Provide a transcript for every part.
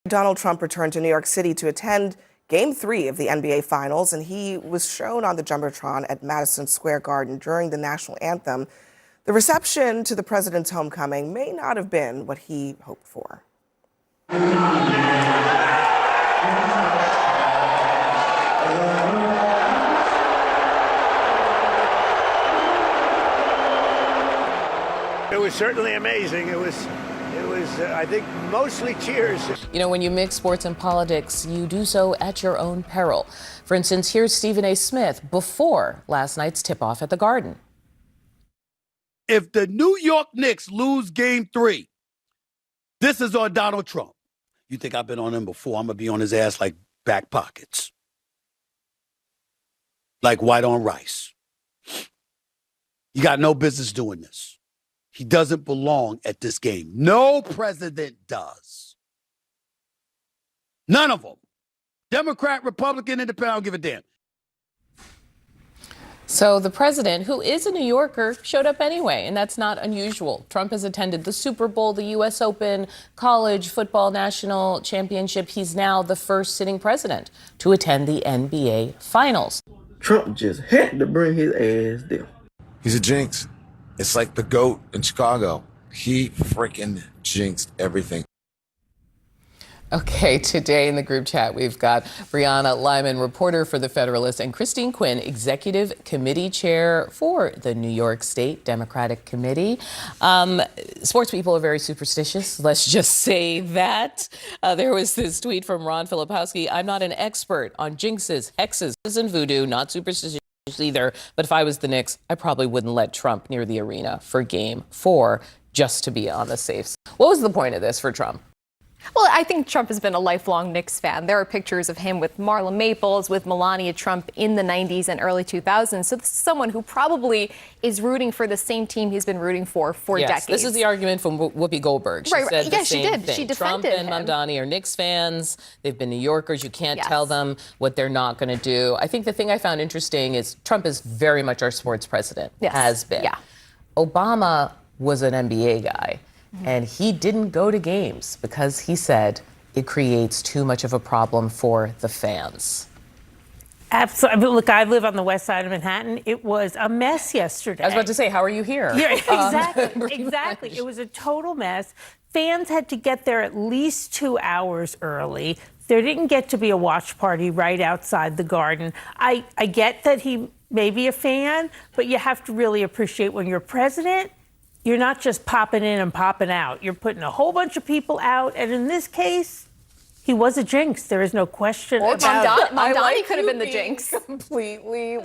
Donald Trump returned to New York City to attend Game 3 of the NBA Finals, and he was shown on the Jumbotron at Madison Square Garden during the national anthem. The reception to the president's homecoming may not have been what he hoped for. It was certainly amazing. It was, I think, mostly cheers. You know, when you mix sports and politics, you do so at your own peril. For instance, here's Stephen A. Smith before last night's tip-off at the Garden. If the New York Knicks lose Game 3, this is on Donald Trump. You think I've been on him before? I'm going to be on his ass like back pockets. Like white on rice. You got no business doing this. He doesn't belong at this game. No president does. None of them. Democrat, Republican, Independent, I don't give a damn. So the president, who is a New Yorker, showed up anyway, and that's not unusual. Trump has attended the Super Bowl, the U.S. Open, college football national championship. He's now the first sitting president to attend the NBA Finals. Trump just had to bring his ass there. He's a jinx. It's like the GOAT in Chicago. He freaking jinxed everything. Okay, today in the group chat, we've got Brianna Lyman, reporter for The Federalist, and Christine Quinn, executive committee chair for the New York State Democratic Committee. Sports people are very superstitious. Let's just say that. There was this tweet from Ron Filipowski. I'm not an expert on jinxes, hexes, and voodoo, not superstitious either, but if I was the Knicks, I probably wouldn't let Trump near the arena for Game 4 just to be on the safe side. What was the point of this for Trump? Well, I think Trump has been a lifelong Knicks fan. There are pictures of him with Marla Maples, with Melania Trump in the 90s and early 2000s. So this is someone who probably is rooting for the same team he's been rooting for decades. This is the argument from Whoopi Goldberg. She said the same thing. She defended Trump and him. Mamdani are Knicks fans. They've been New Yorkers. You can't tell them what they're not going to do. I think the thing I found interesting is Trump is very much our sports president, has been. Yeah. Obama was an NBA guy. And he didn't go to games because he said it creates too much of a problem for the fans. Absolutely. Look, I live on the west side of Manhattan. It was a mess yesterday. I was about to say, how are you here? Yeah, exactly. It was a total mess. Fans had to get there at least 2 hours early. There didn't get to be a watch party right outside the Garden. I get that he may be a fan, but you have to really appreciate when you're president, you're not just popping in and popping out. You're putting a whole bunch of people out. And in this case, he was a jinx. There is no question about it. Mamdani could have been the jinx. Completely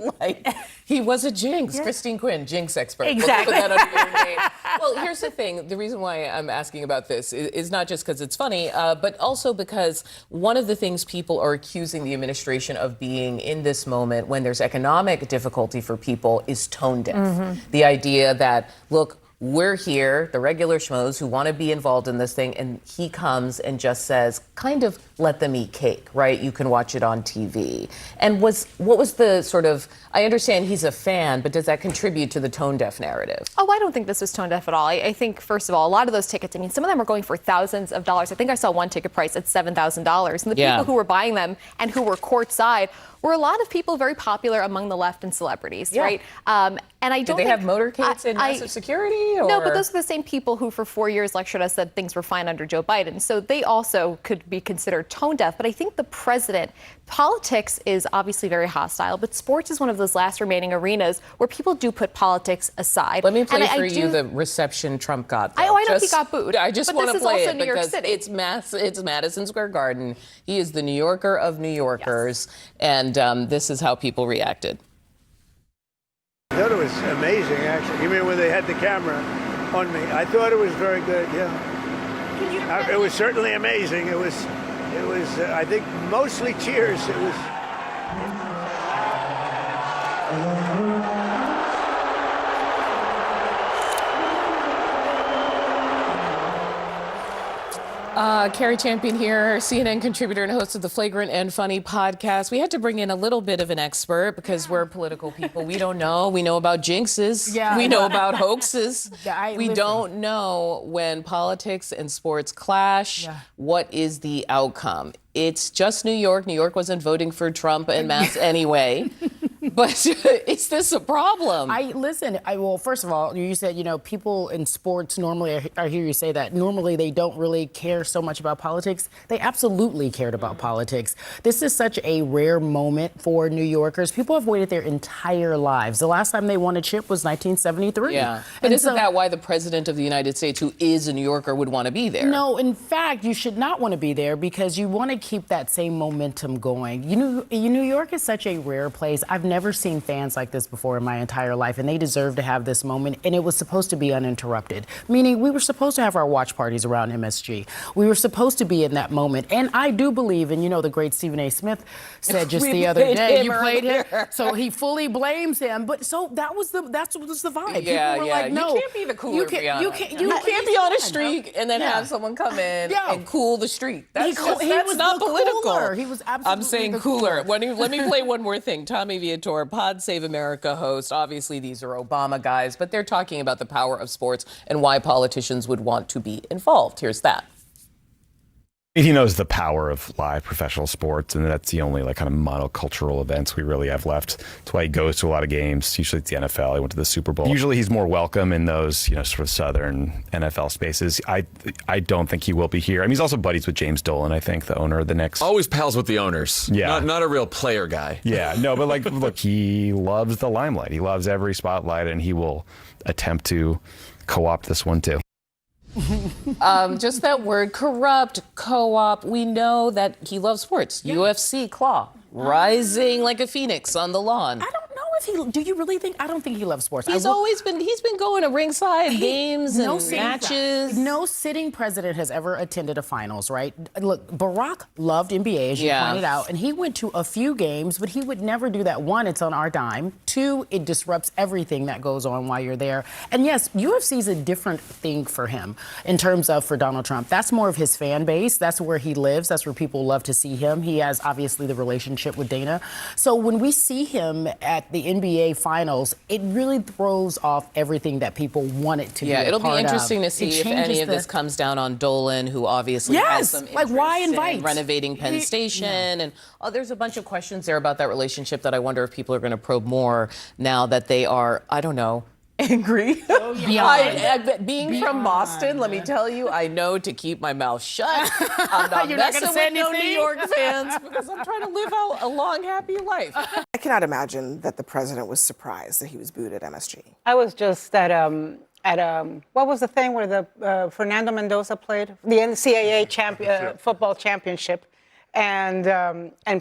he was a jinx. Yeah. Christine Quinn, jinx expert. Exactly. We'll put that under your name. Well, here's the thing. The reason why I'm asking about this is not just because it's funny, but also because one of the things people are accusing the administration of being in this moment when there's economic difficulty for people is tone deaf. Mm-hmm. The idea that, look, we're here, the regular schmoes who want to be involved in this thing, and he comes and just says, kind of let them eat cake, right? You can watch it on TV. And what was the sort of, I understand he's a fan, but does that contribute to the tone-deaf narrative? Oh, I don't think this was tone-deaf at all. I think, first of all, a lot of those tickets, I mean, some of them are going for thousands of dollars. I think I saw one ticket price at $7,000. And the people who were buying them and who were courtside were a lot of people very popular among the left and celebrities, right? And I don't Did they have motorcades and massive security? Or? No, but those are the same people who for 4 years lectured us that things were fine under Joe Biden. So they also could be considered tone deaf. But I think the president, politics is obviously very hostile, but sports is one of those last remaining arenas where people do put politics aside. Let me play for you the reception Trump got. I know he got booed. I just want to play it because it's Madison Square Garden. He is the New Yorker of New Yorkers, and this is how people reacted. I thought it was amazing, actually. You mean when they had the camera on me? I thought it was very good, yeah. It was certainly amazing. It was, I think, mostly cheers. It was. Carrie Champion here, CNN contributor and host of the Flagrant and Funny podcast. We had to bring in a little bit of an expert because we're political people. We don't know. We know about jinxes. Yeah. We know about hoaxes. We listen. don't know when politics and sports clash, what is the outcome. It's just New York. New York wasn't voting for Trump en masse anyway. But is this a problem? Well, first of all, you said, people in sports normally, I hear you say that, normally they don't really care so much about politics. They absolutely cared about politics. This is such a rare moment for New Yorkers. People have waited their entire lives. The last time they won a chip was 1973. Yeah. But isn't that why the president of the United States, who is a New Yorker, would want to be there? No, in fact, you should not want to be there because you want to keep that same momentum going. New York is such a rare place. I've never seen fans like this before in my entire life, and they deserve to have this moment, and it was supposed to be uninterrupted, meaning we were supposed to have our watch parties around MSG. We were supposed to be in that moment, and I do believe, and the great Stephen A. Smith said just the other day, you played him, so he fully blames him, but so that was the vibe. Yeah, People were like, no. You can't be the cooler, you can't be on a streak and then have someone come in and cool the streak. That's not political. Cooler. He was absolutely I'm saying cooler. Let me play one more thing. Tommy Viator, Pod Save America host. Obviously, these are Obama guys, but they're talking about the power of sports and why politicians would want to be involved. Here's that. He knows the power of live professional sports, and that's the only kind of monocultural events we really have left. That's why he goes to a lot of games. Usually it's the NFL. He went to the Super Bowl. Usually he's more welcome in those, sort of southern NFL spaces. I don't think he will be here. I mean, he's also buddies with James Dolan, I think, the owner of the Knicks. Always pals with the owners. Yeah. Not a real player guy. Yeah, no, but look, he loves the limelight. He loves every spotlight, and he will attempt to co-opt this one too. Just that word, corrupt, co-op. We know that he loves sports. Yeah. UFC, claw, rising like a phoenix on the lawn. I don't know if he. Do you really think? I don't think he loves sports. He's been going to ringside games and matches. No sitting president has ever attended a finals, right? Look, Barack loved NBA, as you pointed out, and he went to a few games, but he would never do that. One, it's on our dime. Two, it disrupts everything that goes on while you're there. And yes, UFC is a different thing for him in terms of for Donald Trump. That's more of his fan base. That's where he lives. That's where people love to see him. He has obviously the relationship with Dana. So when we see him at the NBA finals, it really throws off everything that people want it to be. Yeah, it'll be interesting to see if any of the this comes down on Dolan, who obviously has some interest why invite? in renovating Penn Station. And there's a bunch of questions there about that relationship that I wonder if people are going to probe more now that they are, I don't know, angry. Being from Boston, let me tell you, I know to keep my mouth shut. I'm not messing with no New York fans because I'm trying to live out a long, happy life. I cannot imagine that the president was surprised that he was booed at MSG. I was just at what was the thing where the Fernando Mendoza played the NCAA football championship, and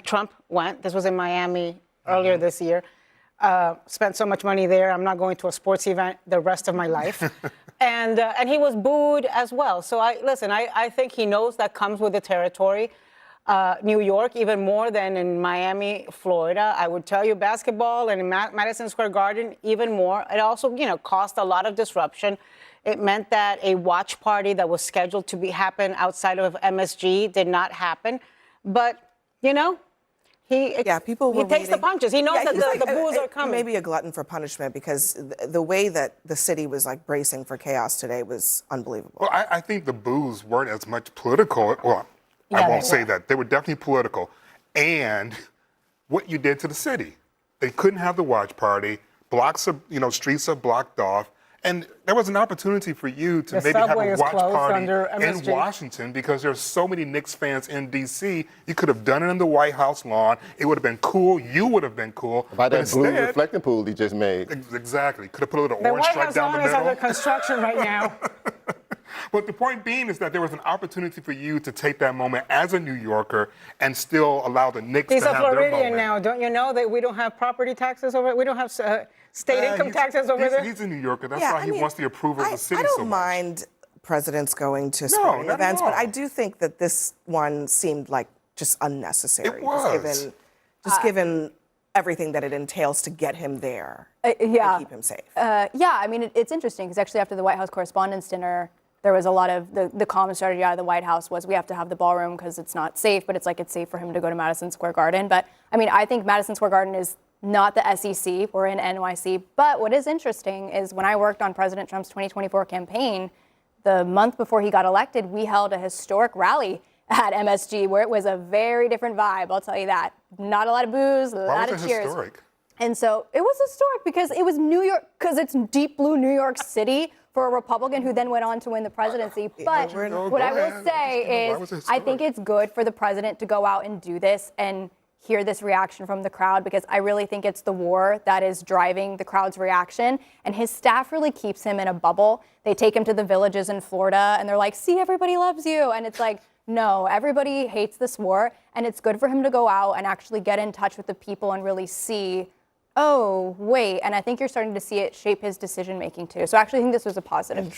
Trump went. This was in Miami earlier this year. Spent so much money there. I'm not going to a sports event the rest of my life. and he was booed as well. So I think he knows that comes with the territory. New York, even more than in Miami, Florida. I would tell you basketball and in Madison Square Garden, even more. It also, caused a lot of disruption. It meant that a watch party that was scheduled to happen outside of MSG did not happen. But, people were he takes the punches. He knows that the boos are coming. Maybe a glutton for punishment because the way that the city was bracing for chaos today was unbelievable. Well, I think the boos weren't as much political. Well, I won't say that. They were definitely political. And what you did to the city. They couldn't have the watch party. Blocks of, streets are blocked off. And there was an opportunity for you to maybe have a watch party in Washington because there's so many Knicks fans in D.C. You could have done it in the White House lawn. It would have been cool. You would have been cool. By that blue reflecting pool he just made. Exactly. Could have put a little orange stripe down the middle. The White House lawn is under construction right now. But the point being is that there was an opportunity for you to take that moment as a New Yorker and still allow the Knicks to have their moment. He's a Floridian now. Don't you know that we don't have property taxes over it? We don't have state income taxes over there? He's a New Yorker. That's why he wants the approval of the city so much. I don't mind presidents going to sporting events, but I do think that this one seemed like just unnecessary. It was. Just given everything that it entails to get him there and keep him safe. I mean, it's interesting because actually after the White House Correspondents' Dinner, there was a lot of the common strategy out of the White House was we have to have the ballroom because it's not safe, but it's like it's safe for him to go to Madison Square Garden. But I mean, I think Madison Square Garden is not the SEC. We're in NYC. But what is interesting is when I worked on President Trump's 2024 campaign, the month before he got elected, we held a historic rally at MSG where it was a very different vibe. I'll tell you that. Not a lot of booze, a lot of cheers. Historic? And so it was historic because it was New York, because it's deep blue New York City for a Republican who then went on to win the presidency. But what I will say is I think it's good for the president to go out and do this and hear this reaction from the crowd, because I really think it's the war that is driving the crowd's reaction. And his staff really keeps him in a bubble. They take him to the villages in Florida and they're like, see, everybody loves you. And it's like, no, everybody hates this war. And it's good for him to go out and actually get in touch with the people and really see, oh, wait. And I think you're starting to see it shape his decision making too. So I actually think this was a positive tonight.